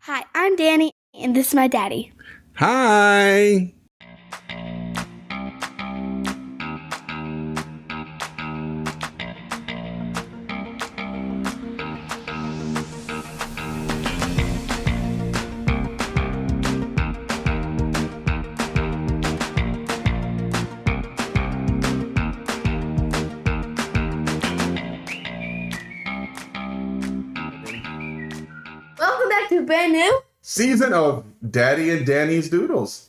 Hi, I'm Dani, and this is my daddy. Hi. Welcome back to a brand new Season of Daddy and Dani's Doodles.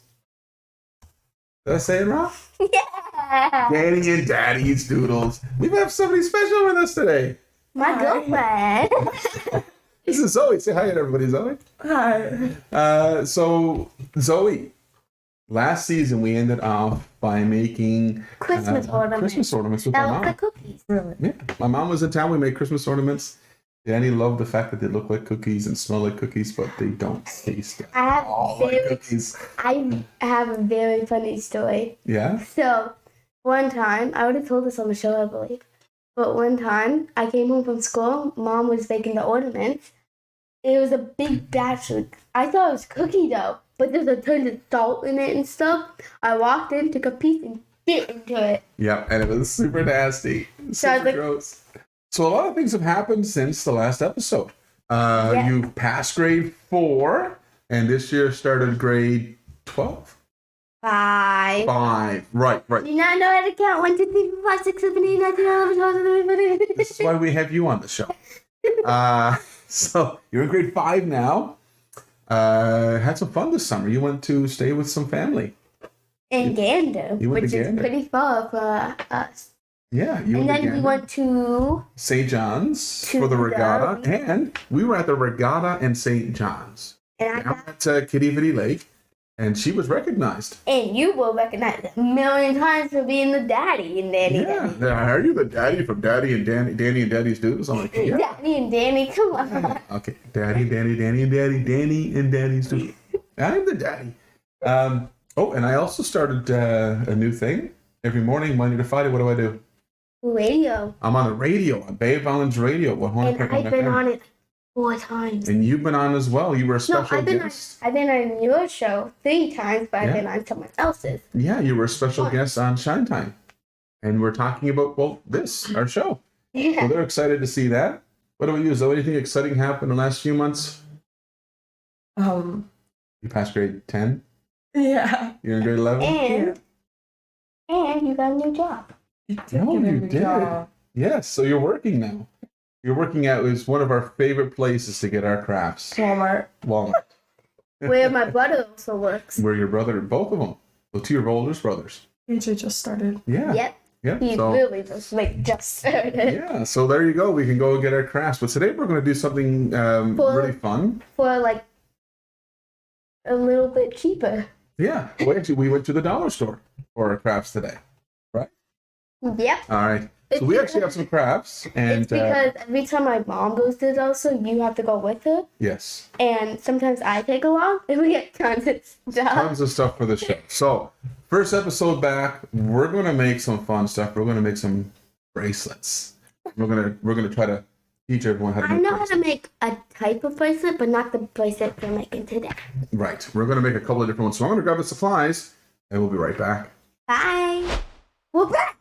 Did I say it wrong? Yeah! Daddy and Daddy's Doodles. We have somebody special with us today. My girlfriend. This is Zoe. Say hi to everybody, Zoe. Hi. So, Zoe, last season we ended off by making Christmas ornaments. Christmas ornaments with That my was the mom. cookies. Really? Yeah, my mom was in town. We made Christmas ornaments. Danny loved the fact that they look like cookies and smell like cookies, but they don't taste like cookies. I have a very funny story. Yeah? So, one time, I already told this on the show, I believe, but one time, I came home from school, Mom was making the ornaments. It was a big batch of, I thought it was cookie dough, but there's a ton of salt in it and stuff. I walked in, took a piece, and bit into it. Yeah, and it was super nasty. So I was Super like- gross. So a lot of things have happened since the last episode. Yeah. You passed grade 4, and this year started grade 12? 5. 5. Right. Do you not know how to count? 1, 2, 3, 4, 5, 6, 7, 8, 9, 10, 11, 12, 13, 14. This is why we have you on the show. So you're in grade 5 now. Had some fun this summer. You went to stay with some family. In Gander, You went which to is Gander. pretty far for us. Yeah, you And went to then we Gander. went to St. John's to for the the regatta, Derby. and we were at the regatta in St. John's. and I Down got, at Kitty Vitty Lake, and she was recognized. and you will recognize a million times for being the daddy and Danny. Yeah, are you the daddy from Daddy and Danny and Daddy's Doodles? I'm like, yeah. Daddy and Danny, come on. Okay, Daddy, Danny and Daddy's Doodles. I'm the daddy. Oh, and I also started a new thing. Every morning, Monday to Friday, what do? Radio. I'm on the radio, on Bay of Islands Radio. And I've been on it 4 times. And you've been on as well. You were a No, special I've been guest. on your show 3 times, but Yeah. I've been on someone else's. Yeah, you were a special Fun. guest on Shine Time. And we're talking about, well, this, our show. So Yeah. they're excited to see that. What about you? Is there anything exciting happened in the last few months? You passed grade 10? Yeah. You're in grade 11? And you got a new job. You did No, get a you new did. job. Yes, so you're working now. You're working at is one of our favorite places to get our crafts. Walmart. Walmart. Where my brother also works. Where your brother, both of them. The 2 of your oldest brothers. AJ just started. Yeah. Yep. Yeah. He So, really just started. yeah. So there you go. We can go get our crafts. But today we're going to do something really fun. For like a little bit cheaper. Yeah. Well, actually, we went to the dollar store for our crafts today. Yep. All right. It's So we actually have because- some crafts. And It's because every time my mom goes to the dollar store, you have to go with her. yes. And sometimes I take along, and we get tons of stuff. Tons of stuff for the show. So, first episode back, we're going to make some fun stuff. We're going to make some bracelets. We're going to try to teach everyone how to I make know how to bracelets. make a type of bracelet, but not the bracelet we're making today. Right. We're going to make a couple of different ones. So I'm going to grab the supplies, and we'll be right back. Bye. We're back.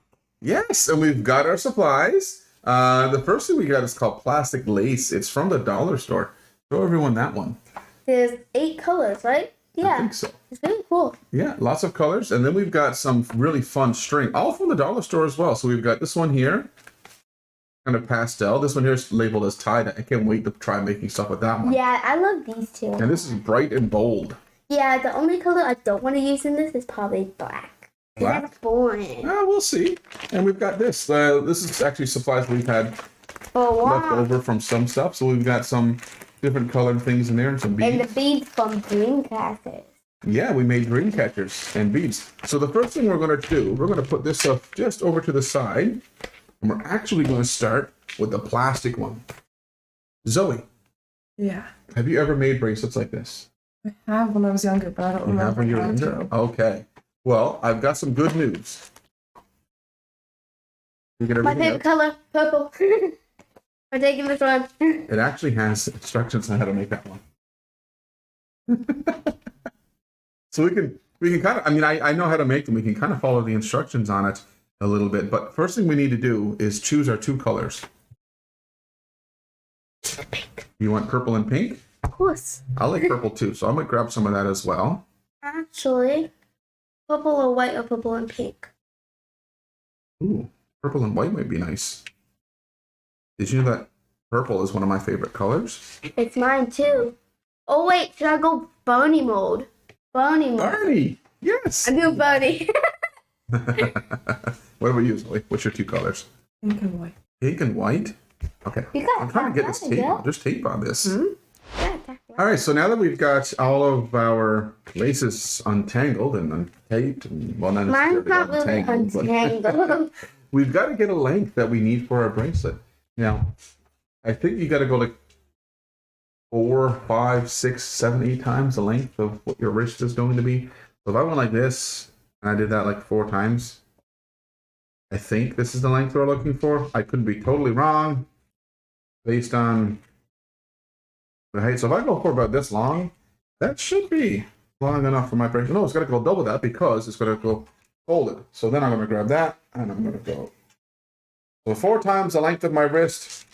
Yes, and we've got our supplies. The first thing we got is called plastic lace. It's from the dollar store. Show everyone that one. There's 8 colors, right? I Yeah. think so. It's really cool. Yeah, lots of colors. And then we've got some really fun string, all from the dollar store as well. So we've got this one here, kind of pastel. This one here is labeled as tie-dye. I can't wait to try making stuff with that one. Yeah, I love these 2. And this is bright and bold. Yeah, the only color I don't want to use in this is probably black. 'Cause Black? that's boring. We'll see. And we've got this. This is actually supplies we've had Oh, left wow. over from some stuff. So we've got some different colored things in there and some beads. And the beads from green classes. Yeah, we made dream catchers and beads. So the first thing we're going to do, we're going to put this stuff just over to the side. And we're actually going to start with the plastic one. Zoe, Yeah. have you ever made bracelets like this? I have when I was younger, but I don't You have remember when you were how younger? to. Okay. Well, I've got some good news. You get My everything favorite color, purple. I'm taking this one. It actually has instructions on how to make that one. So we can kind of, I mean, I know how to make them. We can kind of follow the instructions on it a little bit. But first thing we need to do is choose our two colors. Pink. You want purple and pink? Of course. I like purple too, so I'm gonna grab some of that as well. Actually, purple or white or purple and pink. Ooh, purple and white might be nice. Did you know that purple is one of my favorite colors? It's mine too. Oh wait, should I go Barney mode? Barney mode. Barney! Yes! I'm doing Barney. What about you, Zoe? What's your two colors? Pink and white. Pink and white? Okay. You got I'm trying to get this that, tape yeah. on. There's tape on this. Yeah, All right, so now that we've got all of our laces untangled and untaped, and, well, not mine's not necessarily really untangled, but untangled. we've got to get a length that we need for our bracelet. Now, I think you got to go like 4, 5, 6, 7, 8 times the length of what your wrist is going to be. So if I went like this, and I did that like 4 times, I think this is the length we're looking for. I could be totally wrong based on the height. So if I go for about this long, that should be long enough for my bracelet. No, it's got to go double that because it's going to go folded. So then I'm going to grab that and I'm going to go. So 4 times the length of my wrist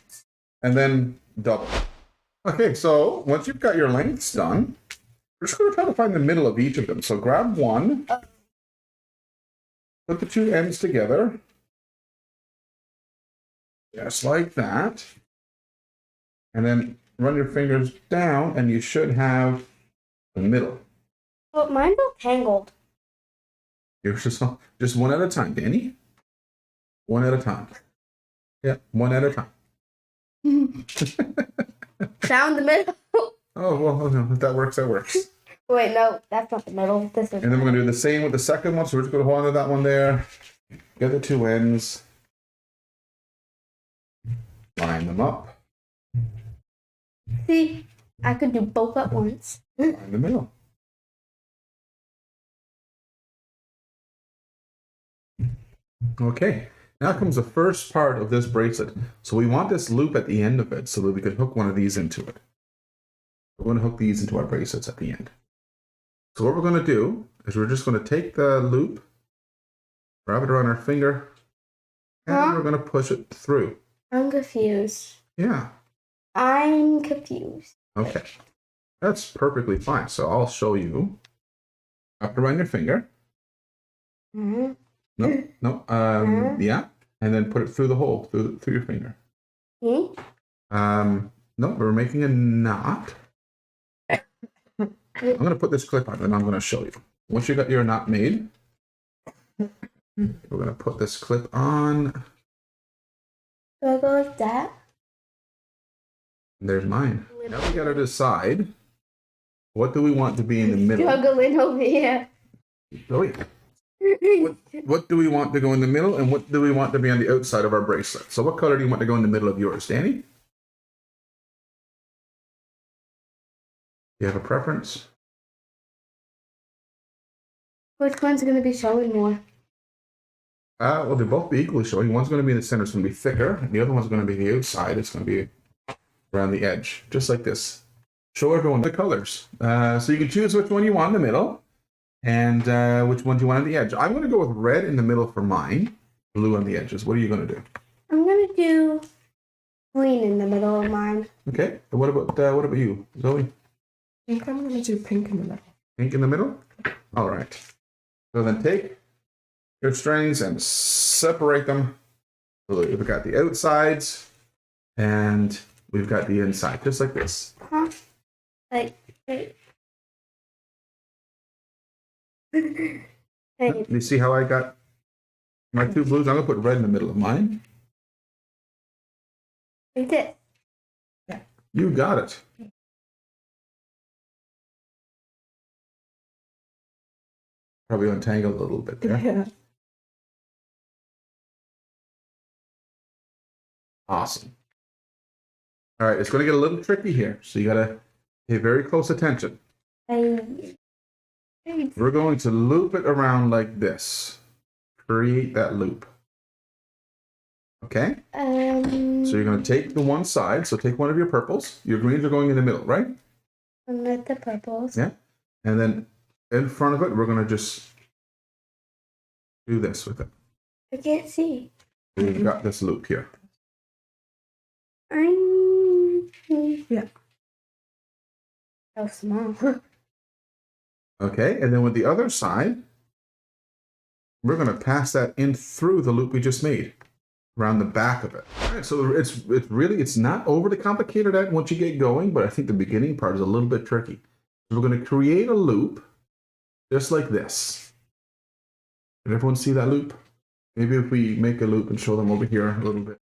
and then double. Okay, so once you've got your lengths done, we're just going to try to find the middle of each of them. So grab one, put the 2 ends together, just like that, and then run your fingers down, and you should have the middle. But mine's all tangled. You're just one at a time, Danny. One at a time. Yeah, one at a time. Down the middle. Oh, well, no, if that works, that works. Wait, no, that's not the middle. This is. And then we're going to do the same with the second one. So we're just going to hold on to that one there. Get the 2 ends. Line them up. See, I could do both at once. Line the middle. Okay, now comes the first part of this bracelet. So we want this loop at the end of it so that we could hook one of these into it. We're going to hook these into our bracelets at the end. So what we're going to do is we're just going to take the loop, wrap it around our finger, and we're going to push it through. I'm confused. Yeah. I'm confused. Okay. That's perfectly fine. So I'll show you. Wrap it around your finger. Mm-hmm. No. Yeah. And then put it through the hole, through your finger. No, we're making a knot. I'm going to put this clip on and I'm going to show you. Once you got your knot made, we're going to put this clip on. Do I go like that? There's mine. Now we got to decide, what do we want to be in the middle? Struggling over here. Oh, yeah. What do we want to go in the middle and what do we want to be on the outside of our bracelet? So what color do you want to go in the middle of yours, Danny? Do you have a preference? Which one's going to be showing more? Well, they'll both be equally showing. One's going to be in the center, it's going to be thicker. And the other one's going to be the outside. It's going to be around the edge, just like this. Show everyone the colors. So you can choose which one you want in the middle and which one do you want on the edge. I'm going to go with red in the middle for mine, blue on the edges. What are you going to do? I'm going to do green in the middle of mine. Okay. And what about you, Zoe? I think I'm going to do pink in the middle. Pink in the middle? All right. So then take your strings and separate them. So we've got the outsides and we've got the inside, just like this. Huh? Like, hey. Hey. You see how I got my 2 blues? I'm going to put red in the middle of mine. Like this. You got it. Probably untangled a little bit there. Yeah. Awesome. All right, it's going to get a little tricky here, so you got to pay very close attention. Hey. We're going to loop it around like this. Create that loop. Okay? So you're going to take the one side, so take one of your purples. Your greens are going in the middle, right? And with the purples. Yeah. And then in front of it, we're going to just do this with it. I can't see. We've got this loop here. Yeah. How small. Okay, and then with the other side, we're going to pass that in through the loop we just made, around the back of it. All right, so it's not overly complicated once you get going, but I think the beginning part is a little bit tricky. So we're going to create a loop just like this. Did everyone see that loop? Maybe if we make a loop and show them over here a little bit.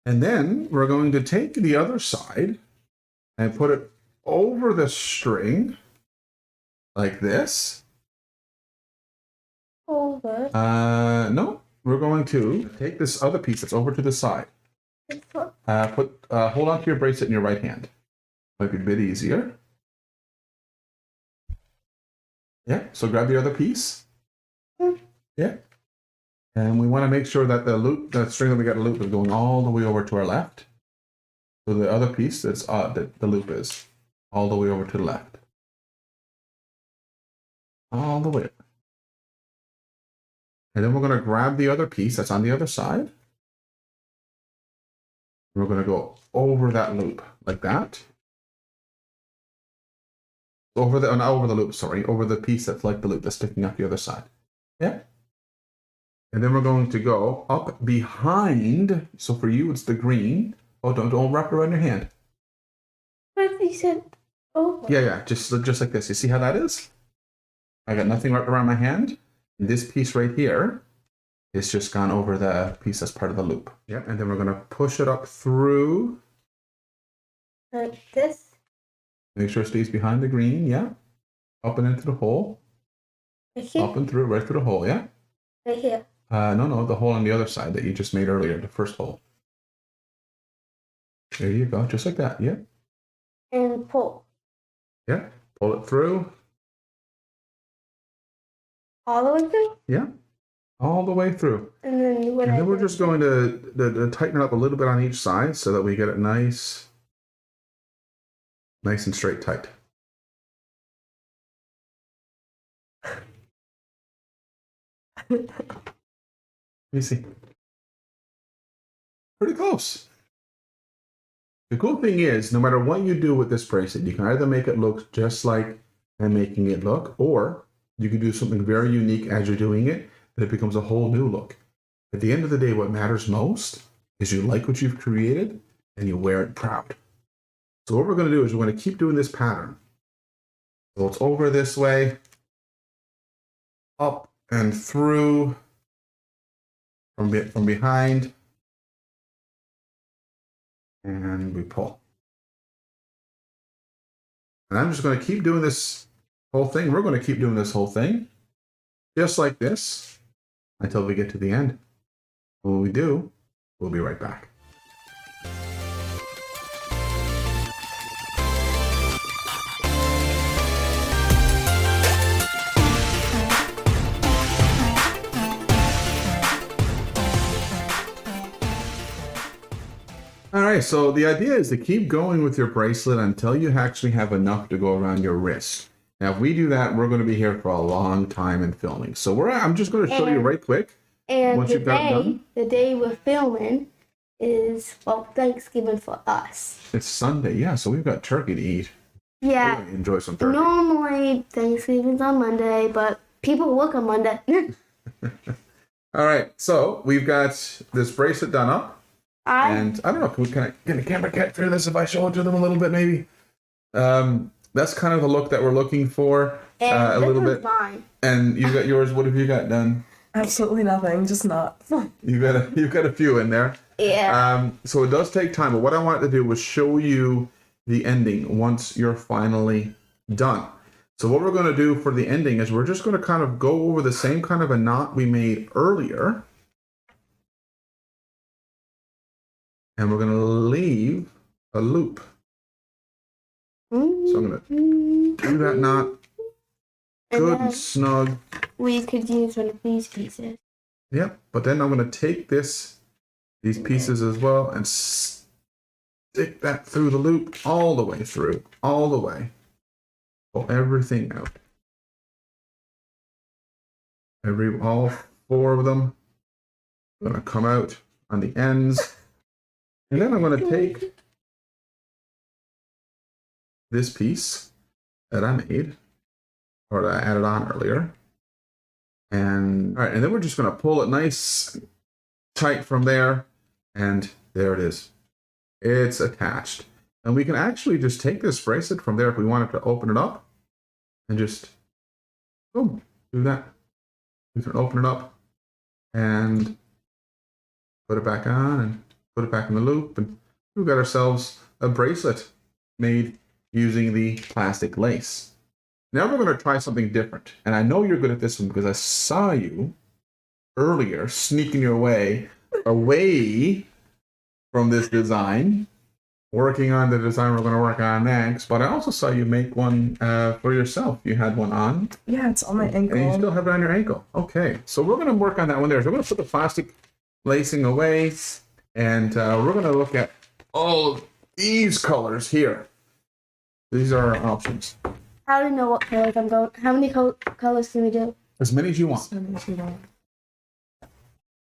And then we're going to take the other side and put it over the string like this. Over. No, we're going to take this other piece that's over to the side. Hold on to your bracelet in your right hand. Might be a bit easier. Yeah, so grab the other piece. Yeah. And we want to make sure that the string that we got a loop is going all the way over to our left. So the other piece that the loop is all the way over to the left. All the way. And then we're going to grab the other piece that's on the other side. We're going to go over that loop like that. Not over the loop, sorry, over the piece that's like the loop that's sticking up the other side. Yeah. And then we're going to go up behind. So for you, it's the green. Oh, don't wrap it around your hand. But you said over. Yeah, just like this. You see how that is? I got nothing wrapped around my hand. This piece right here is just gone over the piece that's part of the loop. Yeah, and then we're going to push it up through. Like this? Make sure it stays behind the green, yeah. Up and into the hole. Right here? Up and through, right through the hole, yeah. Right here. No, the hole on the other side that you just made earlier, the first hole. There you go, just like that, yeah. And pull. Yeah, pull it through. All the way through? Yeah, all the way through. And then we're just going to tighten it up a little bit on each side so that we get it nice and straight tight. Let me see. Pretty close. The cool thing is, no matter what you do with this bracelet, you can either make it look just like I'm making it look, or you can do something very unique as you're doing it, and it becomes a whole new look. At the end of the day, what matters most is you like what you've created and you wear it proud. So what we're going to do is we're going to keep doing this pattern. So it's over this way, up and through, from behind, and we pull. And I'm just going to keep doing this whole thing. We're going to keep doing this whole thing, just like this, until we get to the end. When we do, we'll be right back. All right, so the idea is to keep going with your bracelet until you actually have enough to go around your wrist. Now, if we do that, we're going to be here for a long time in filming. So I'm just going to show you right quick. And once you've got it done. the day we're filming is, well, Thanksgiving for us. It's Sunday, yeah, so we've got turkey to eat. Yeah. We're going to enjoy some turkey. Normally, Thanksgiving's on Monday, but people work on Monday. All right, so we've got this bracelet done up. And I don't know, can I get a camera cat through this if I show it to them a little bit, maybe? That's kind of the look that we're looking for. And a little bit. Mine. And you got yours. What have you got done? Absolutely nothing, just nuts. You've got a few in there. Yeah. So it does take time, but what I wanted to do was show you the ending once you're finally done. So what we're going to do for the ending is we're just going to kind of go over the same kind of a knot we made earlier. And we're going to leave a loop. So I'm going to do that knot good and snug. We could use one of these pieces. Yep, but then I'm going to take these pieces as well and stick that through the loop all the way through, all the way. Pull everything out. All 4 of them are going to come out on the ends. And then I'm going to take this piece that I made, or that I added on earlier. And all right, and then we're just going to pull it nice tight from there. And there it is. It's attached. And we can actually just take this bracelet from there if we wanted to open it up and just, boom, do that. We can open it up and put it back on and put it back in the loop. And we've got ourselves a bracelet made using the plastic lace. Now we're going to try something different. And I know you're good at this one because I saw you earlier sneaking your way away from this design, working on the design we're going to work on next. But I also saw you make one for yourself. You had one on. Yeah, it's on my ankle. And you still have it on your ankle. Okay, so we're going to work on that one there. So we're going to put the plastic lacing away, and we're going to look at all of these colors here. These are our options. How do you know what colors I'm going? How many colors can we do? As many as you want.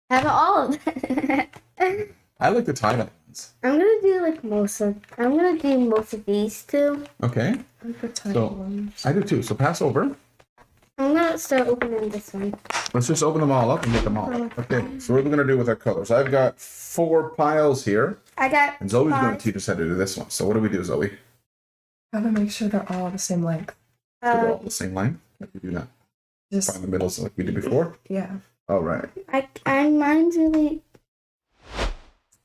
Have all of them. I like the tie-dye ones. I'm gonna do like most of these two. Okay. So I do too. So pass over. I'm gonna start opening this one. Let's just open them all up and get them all. Okay. So what are we gonna do with our colors? I've got 4 piles here. I got. And Zoe's going to teach us how to do this one. So what do we do, Zoe? Gotta make sure they're all the same length. So they're all the same length. How do we do that? Just Find the middles like we did before. yeah. All right. Mine's really.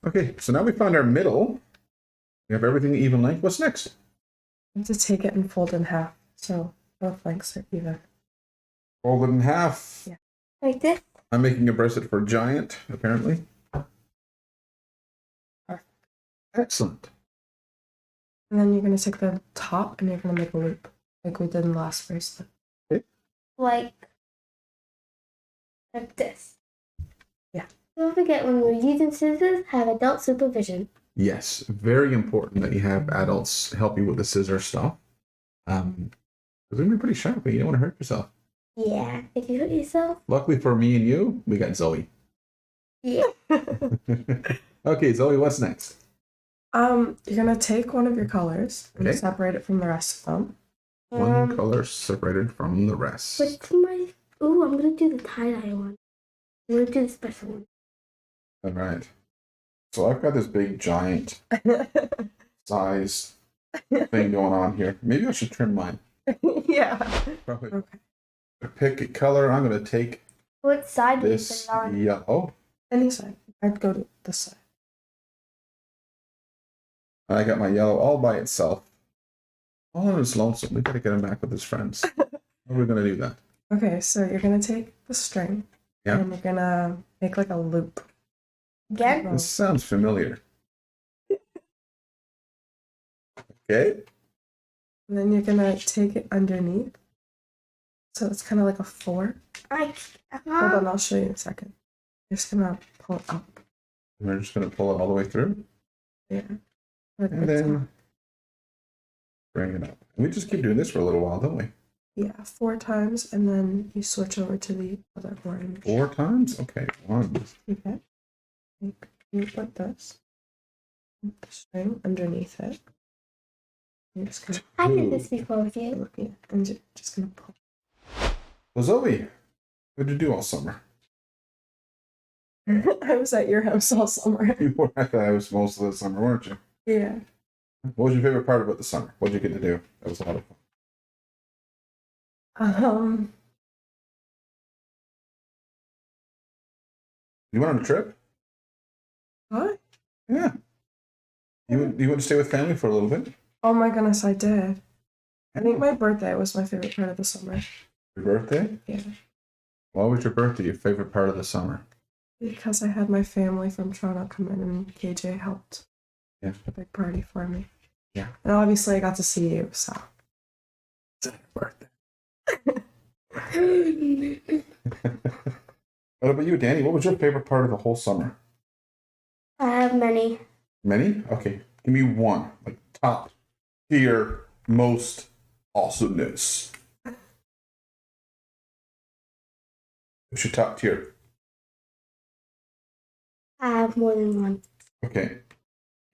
Okay. So now we found our middle. We have everything even length. What's next? You have to take it and fold in half, so both lengths are even. Fold it in half. Yeah. Like this. I'm making a bracelet for Giant, apparently. Perfect. Excellent. And then you're gonna take the top and you're gonna make a loop, like we did in the last bracelet. Like this. Yeah. Don't forget, when we're using scissors, have adult supervision. Yes, very important that you have adults help you with the scissor stuff. Because they're gonna be pretty sharp, but you don't want to hurt yourself. Yeah. If you hurt yourself. Luckily for me and you, we got Zoe. Yeah. Okay, Zoe, what's next? You're gonna take one of your colors and Okay. separate it from the rest of them. One color separated from the rest. What's my? Ooh, I'm gonna do the tie-dye one. I'm gonna do the special one. All right. So I've got this big giant size thing going on here. Maybe I should trim mine. Yeah. Probably. Okay. Pick a color. I'm going to take What side do you put this it on? yellow. Any side. I'd go to this side. I got my yellow all by itself. All on his lonesome. We got to get him back with his friends. How are we going to do that? Okay, so you're gonna take the string Yeah. and you're gonna make like a loop. Again? This sounds familiar. Okay. And then you're gonna take it underneath. So it's kind of like a 4. Hold on, I'll show you in a second. You're just gonna pull it up. And we're just going to pull it all the way through. Yeah. Like And the then top. bring it up. And we just keep doing this for a little while, don't we? Yeah, 4 times, and then you switch over to the other orange. 4 times? Okay. 1. Okay. You put this the string underneath it. You're just gonna I did this before with you. yeah, and you're just gonna pull. Well, Zoe, what did you do all summer? I was at your house all summer. You were at the house most of the summer, weren't you? Yeah. What was your favorite part about the summer? What did you get to do? That was a lot of fun. You went on a trip? What? Yeah. You went to stay with family for a little bit? Oh my goodness, I did. I think my birthday was my favorite part of the summer. Your birthday? Yeah. Why was your birthday your favorite part of the summer? Because I had my family from Toronto come in and KJ helped. Yeah. A big party for me. Yeah. And obviously I got to see you, so. It's your birthday. What about you, Danny? What was your favorite part of the whole summer? I have many. Many? Okay. Give me one. Like top tier, most Awesomeness. What's your top tier? I have more than one. Okay.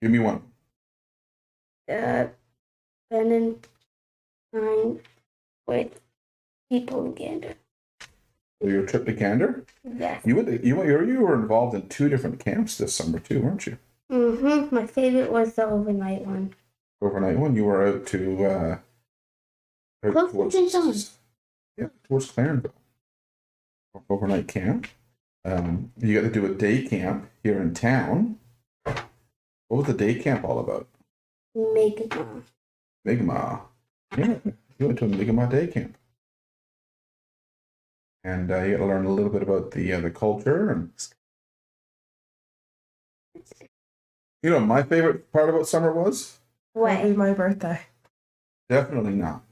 Give me one. Spending time with people in Gander. Your trip to Gander? Yes. You were involved in 2 different camps this summer too, weren't you? Mm-hmm. My favorite was the overnight one. Overnight one. You were out to Close to St. John's. Yeah, towards Clarendon. Overnight camp. You got to do a day camp here in town. What was the day camp all about? Megama. Mi'kmaq. Yeah, you went to a Mi'kmaq day camp. And you got to learn a little bit about the culture. And you know, my favorite part about summer was? Maybe What? my birthday. Definitely not.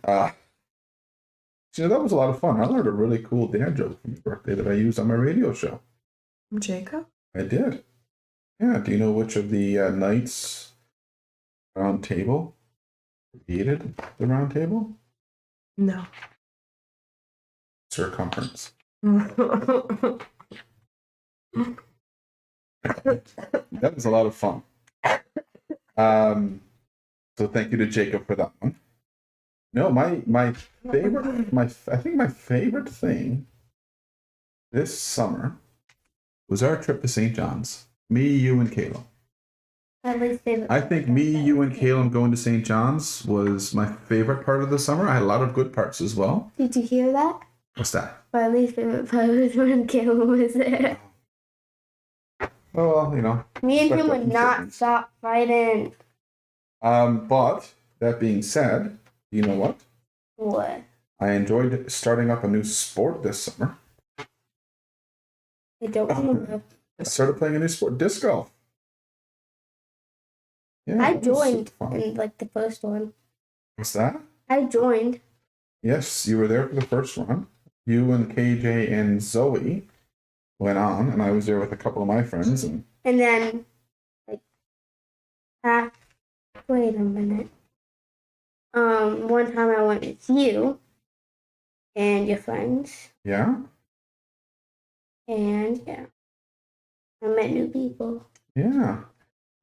You know, that was a lot of fun. I learned a really cool dad joke from your birthday that I used on my radio show. From Jacob? I did. Yeah. Do you know which of the knights round table created the round table? No. Circumference. Oh, That was a lot of fun. So thank you to Jacob for that one. No, my favorite, I think my favorite thing this summer was our trip to St. John's. Me, you, and Caleb. My least favorite. I think me, you, and Caleb going to St. John's was my favorite part of the summer. I had a lot of good parts as well. Did you hear that? What's that? My least favorite part was when Caleb was there. Oh, well, you know. Me and him Respect would that not decision. stop fighting. But that being said, you know what? What? I enjoyed starting up a new sport this summer. I don't remember. I started playing a new sport, disc golf. Yeah, I it was super joined fun. in like the first one. What's that? I joined. Yes, you were there for the first one. You and KJ and Zoe went on, and I was there with a couple of my friends. And And then, like, wait a minute. One time I went with you and your friends, yeah, and yeah, I met new people. yeah.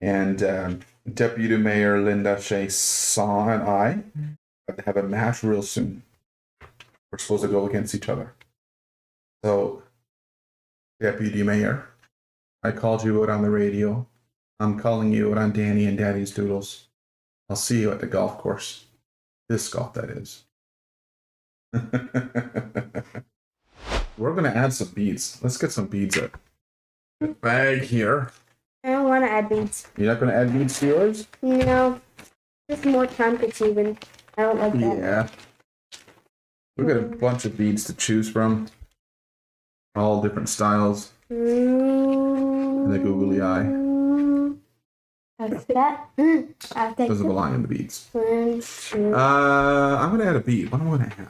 And Deputy Mayor Linda Shea Saw and I have to have a match real soon. We're supposed to go against each other. So, Deputy Mayor, I called you out on the radio. I'm calling you out on Dani and Daddy's Doodles. I'll see you at the golf course. This golf, that is. We're going to add some beads. Let's get some beads out. Bag here. I don't want to add beads. You're not going to add beads to yours? No, just more time consuming. I don't like that. Yeah. We've got a bunch of beads to choose from. All different styles. And the googly eye. After that, after Doesn't belong in the beads. 1, 2, I'm going to add a bead. What am I going to add?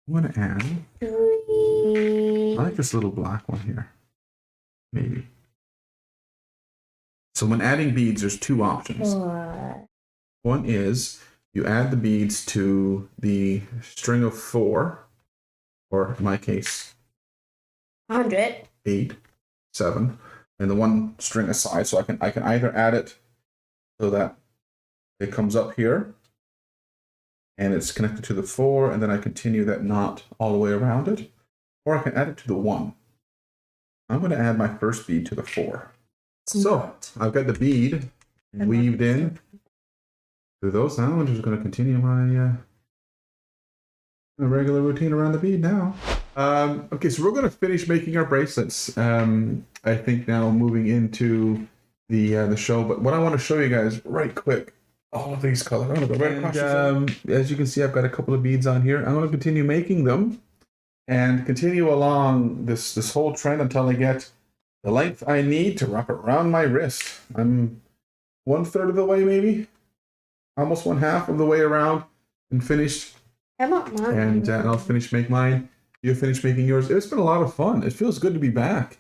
I'm going to add... 3. I like this little black one here. Maybe. So when adding beads, there's 2 options. 4. One is you add the beads to the string of 4, or in my case, 100. 8, 7, and the one string aside. So I can either add it so that it comes up here and it's connected to the 4, and then I continue that knot all the way around it, or I can add it to the 1. I'm going to add my first bead to the 4. So I've got the bead weaved in through those. Now I'm just going to continue my regular routine around the bead now. Okay, so we're going to finish making our bracelets. I think now moving into the show. But what I want to show you guys right quick, all of these colors. I'm going to go right across. As you can see, I've got a couple of beads on here. I'm going to continue making them and continue along this whole trend until I get the length I need to wrap it around my wrist. I'm 1/3 of the way, maybe, almost 1/2 of the way around and finished. I want mine. And I'll finish make mine. You finish making yours. It's been a lot of fun. It feels good to be back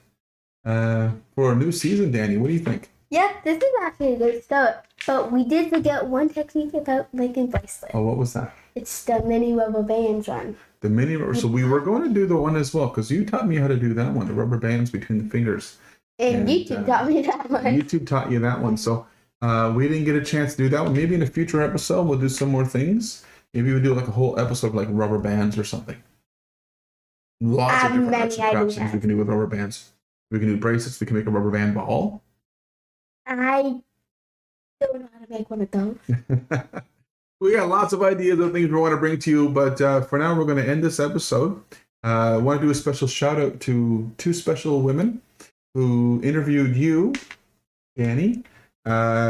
for a new season, Dani. What do you think? Yeah, this is actually a good start. But we did forget one technique about making bracelets. Oh, what was that? It's the mini rubber bands one. The mini rubber. So we were going to do the one as well because you taught me how to do that one, the rubber bands between the fingers. And YouTube taught me that one. YouTube taught you that one. So we didn't get a chance to do that one. Maybe in a future episode we'll do some more things. Maybe we'll do like a whole episode of like rubber bands or something. Lots of different arts and crafts things we can do with rubber bands. We can do bracelets. We can make a rubber band ball. I don't know how to make one of those. We got lots of ideas of things we want to bring to you, but for now we're going to end this episode. I want to do a special shout out to 2 special women who interviewed you, Dani,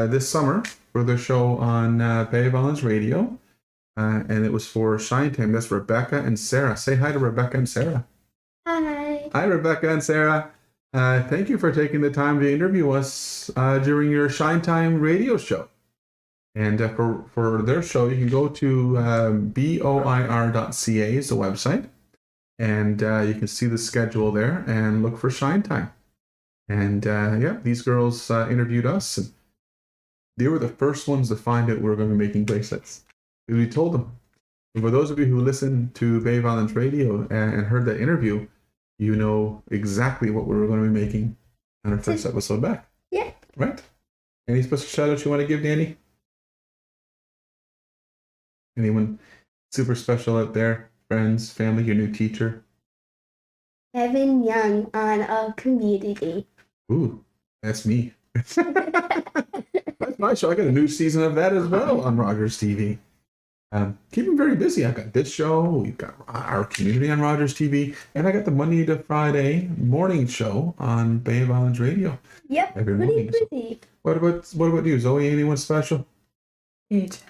this summer for their show on Bay of Islands Radio, and it was for Shine Time. That's Rebecca and Sarah. Say hi to Rebecca and Sarah. Hi. Hi, Rebecca and Sarah. Thank you for taking the time to interview us during your Shine Time radio show. And for their show, you can go to boir.ca is the website. And you can see the schedule there and look for Shine Time. And yeah, these girls interviewed us. And they were the first ones to find out we were going to be making bracelets. We told them. And for those of you who listened to Bay of Islands Radio and heard that interview, you know exactly what we were going to be making on our first episode back. Yeah. Right? Any special shout outs you want to give, Dani? Anyone super special out there? Friends, family, your new teacher? Kevin Young on a community. Ooh, that's me. That's my show. I got a new season of that as well on Rogers TV. Keep them very busy. I've got this show. We've got our community on Rogers TV. And I got the Monday to Friday morning show on Bay of Islands Radio. Yep, Every pretty morning. busy. What about you, Zoe? Anyone special? KJ.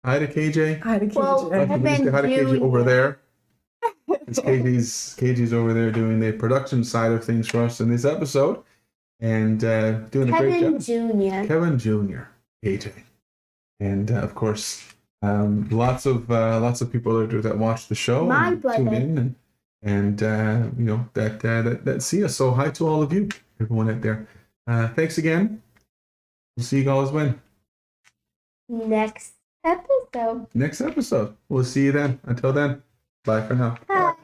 Hi to KJ. Hi to KJ. Well, Hi to KJ over there. It's KJ's over there doing the production side of things for us in this episode, and doing a great job. Kevin Jr. KJ, and of course, lots of people that watch the show, My and brother. tune in, and you know that see us. So hi to all of you, everyone out there. Thanks again. We'll see you guys when Next episode. next episode. We'll see you then. Until then, bye for now. Bye.